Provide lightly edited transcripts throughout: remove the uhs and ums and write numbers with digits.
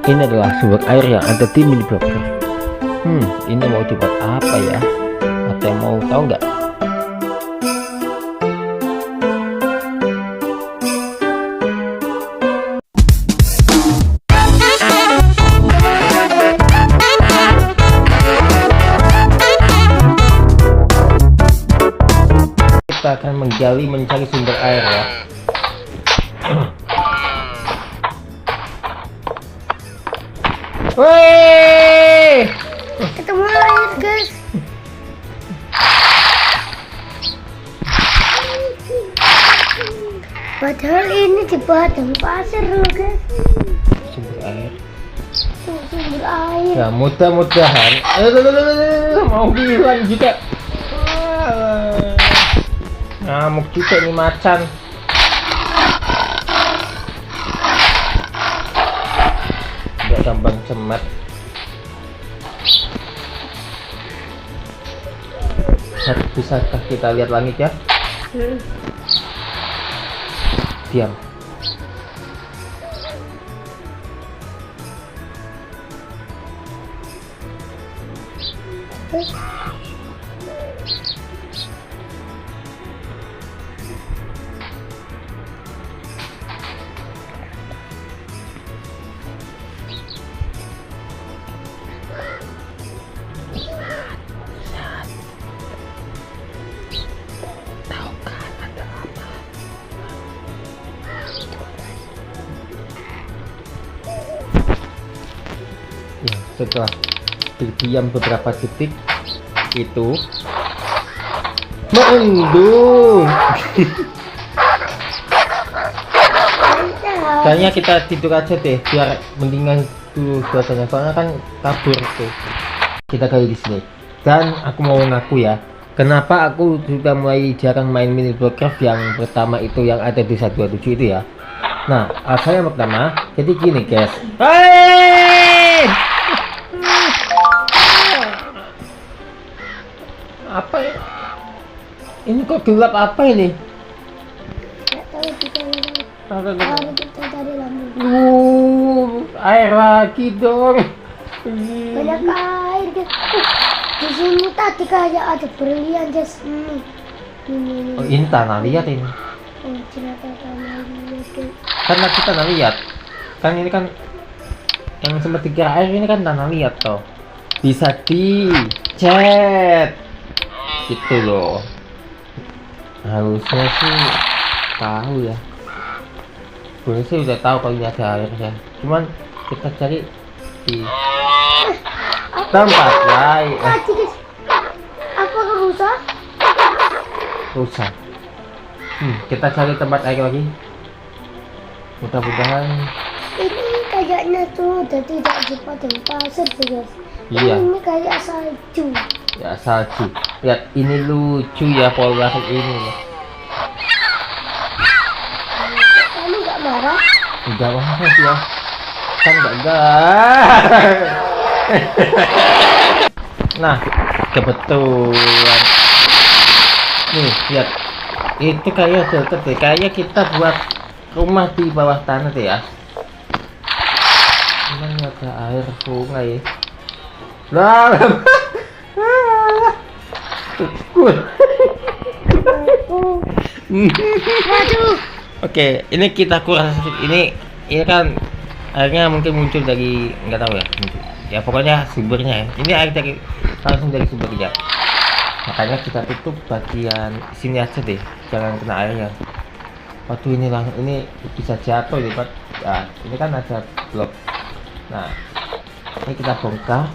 Ini adalah sumber air yang ada di mini broker. Ini mau dibuat apa ya? Ada yang mau tahu nggak? Kita akan menggali mencari sumber air ya. Woi, ketemu air guys. Padahal ini di padang pasir loh guys. sumber air. Sumber air. Ya mudah-mudahan. Mau bilang juga. Ngamuk juga nih macan. Gak gampang cemat. Bisakah kita lihat langit ya? Diam. Ya, setelah berdiam beberapa detik itu mendung. Kayaknya kita tidur aja deh biar mendingan dulu suasananya, soalnya kan kabur tuh. Kita kali di sini. Dan aku mau ngaku ya, kenapa aku sudah mulai jarang main mini Minecraft yang pertama itu yang ada di 127 itu ya. Nah, alasannya pertama, jadi gini guys. Hei! Apa ya? Ini kok gelap apa ini? Nggak tahu kita Apa lagi. Mari kita cari lampu. Air lagi dong. Banyak air guys. Di sini tadi kayak ada berlian guys. Ini. Oh, ini tanah liat ini. Oh, ternyata tanah liat guys. Kan lagi tanah liat. Kan ini kan yang sempat dikira air ini kan tanah liat toh. Bisa dicet. Gitu loh. Harusnya sih tahu ya. Gue sih udah tahu kalau ini ada airnya. Cuman kita cari di tempat lain. Tadi guys. Apa rusak? Rusak. Kita cari tempat air lagi. Mudah-mudahan. Ini kayaknya tuh udah tidak di padang pasir tuh guys. Iya. Ini kayak salju. Ya salju. Lihat ini lucu ya pola ini. Kamu nggak marah? Enggak banget ya. Kan enggak. Nah, kebetulan. Nih, lihat. Itu kayak filter deh. Kayak kita buat rumah di bawah tanah deh ya. Cuman ada air sungai. Lah. Waduh. Oke, ini kita kuras. Ini kan airnya mungkin muncul dari nggak tahu ya. Ya pokoknya sumbernya ya. Ini air dari langsung dari sumbernya. Makanya kita tutup bagian sini aja deh, jangan kena airnya. Waduh ini bisa jatuh nih Pak. Nah, ini kan ada blok. Nah, ini kita bongkar.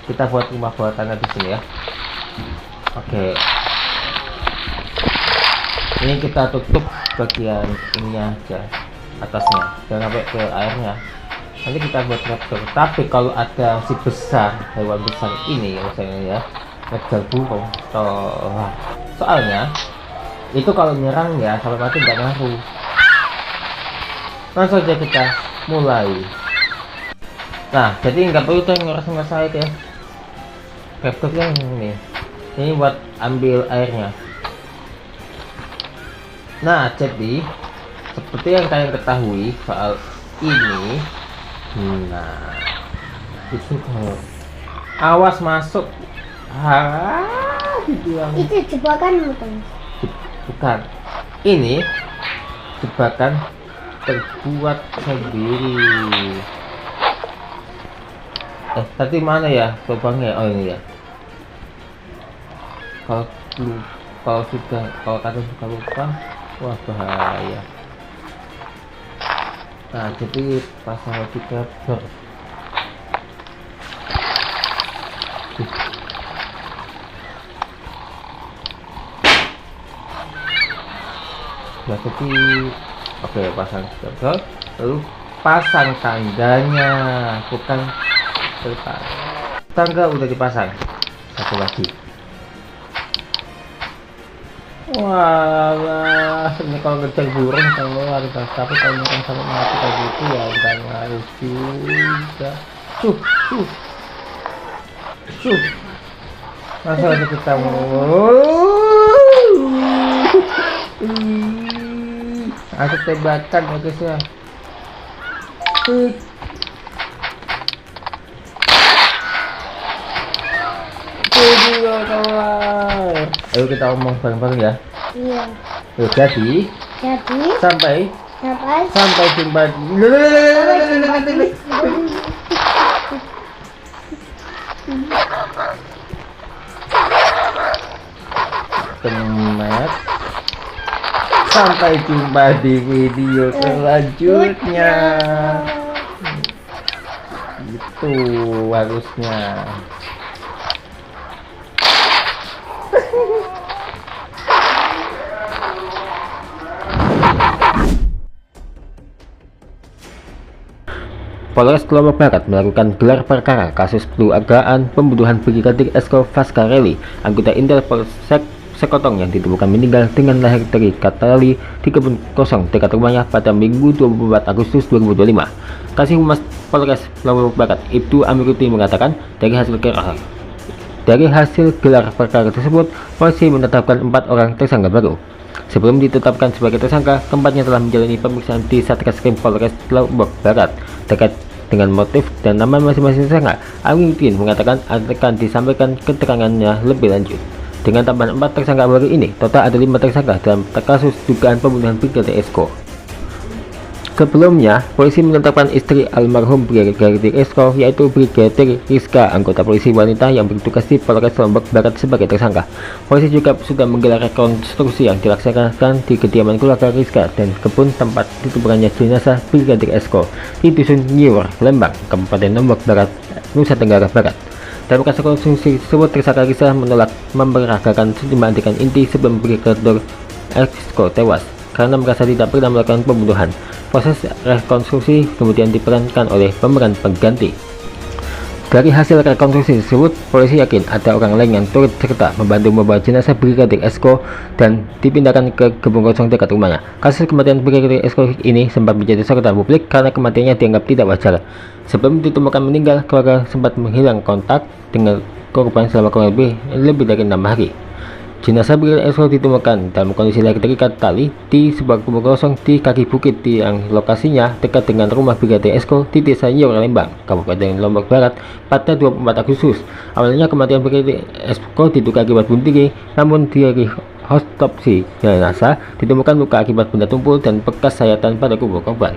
Kita buat rumah bawah tanah di sini ya. Oke. Ini kita tutup bagian ininya aja, atasnya, jangan sampai ke airnya. Nanti kita buat trapdoor. Tapi kalau ada si besar, hewan besar ini misalnya ya, ngejar burung, soalnya itu kalau nyerang ya sampai mati nggak ngaruh. Langsung aja kita mulai. Nah, jadi nggak perlu tuh ngeras ya. Trapdoornya ini buat ambil airnya. Nah, jadi seperti yang kalian ketahui soal ini, Nah, itu kamu awas masuk. Dibilang Itu jebakan bukan? bukan. Ini jebakan terbuat sendiri. Tadi mana ya lubangnya? Oh ini ya. Kalau kalian suka lupa, wah bahaya. Nah, jadi pasang lagi cover. Ya, jadi oke, pasang cover, lalu pasang tangganya, bukan tangga udah dipasang. Satu lagi. Wah, ini kalau ngejar burung keluar, tapi kalau nyerang sama mati kayak gitu ya udah ngaruh juga. Masa aja kita mau aku tembakan ya guys ya. Video keluar. Ayo kita omong bareng-bareng ya. Iya. Jadi sampai jumpa di Temat. Sampai jumpa di video selanjutnya. Itu harusnya. Polres Lombok Barat melakukan gelar perkara kasus dugaan pembunuhan Brigadir Esko Fascarelli, anggota Intel Polsek Sekotong yang ditemukan meninggal dengan leher terikat tali di kebun kosong dekat rumahnya pada Minggu 24 Agustus 2025. Kasih Humas Polres Lombok Barat, Ibtu Amiruddin mengatakan dari hasil gelar perkara tersebut, polisi menetapkan 4 orang tersangka baru. Sebelum ditetapkan sebagai tersangka, keempatnya telah menjalani pemeriksaan di Satreskrim Polres Lombok Barat terkait dengan motif dan nama masing-masing tersangka. Amiruddin mengatakan akan disampaikan keterangannya lebih lanjut. Dengan tambahan 4 tersangka baru ini, total ada 5 tersangka dalam kasus dugaan pembunuhan Brigadir Esko. Sebelumnya, polisi menetapkan istri almarhum Brigadir Esko, yaitu Brigadir Rizka, anggota polisi wanita yang bertugas di Polres Lombok Barat sebagai tersangka. Polisi juga sudah menggelar rekonstruksi yang dilaksanakan di kediaman keluarga Rizka dan kebun tempat ditemukannya jenazah Brigadir Esko di Dusun Nyiwur, Lembang, Kabupaten Lombok Barat, Nusa Tenggara Barat. Dalam kasus rekonstruksi tersebut, tersangka Rizka menolak memperagakan sejumlah adegan inti sebelum Brigadir Esko tewas karena merasa tidak pernah melakukan pembunuhan. Proses rekonstruksi kemudian diperankan oleh pemeran pengganti. Dari hasil rekonstruksi tersebut, polisi yakin ada orang lain yang turut serta membantu membawa jenazah Brigadir Esko dan dipindahkan ke kebun kosong dekat rumahnya. Kasus kematian Brigadir Esko ini sempat menjadi sorotan publik karena kematiannya dianggap tidak wajar. Sebelum ditemukan meninggal, keluarga sempat menghilang kontak dengan korban selama kurang lebih dari 6 hari. Jenazah Brigadir Esko ditemukan dalam kondisi leher terikat tali di sebuah kebun kosong di kaki bukit yang lokasinya dekat dengan rumah Brigadir Esko di Desa Nyiwur, Lembang, Kabupaten Lombok Barat pada 24 Agustus. Awalnya kematian Brigadir Esko diduga akibat bunuh diri, namun dari otopsi jenazah ditemukan luka akibat benda tumpul dan bekas sayatan pada tubuh korban.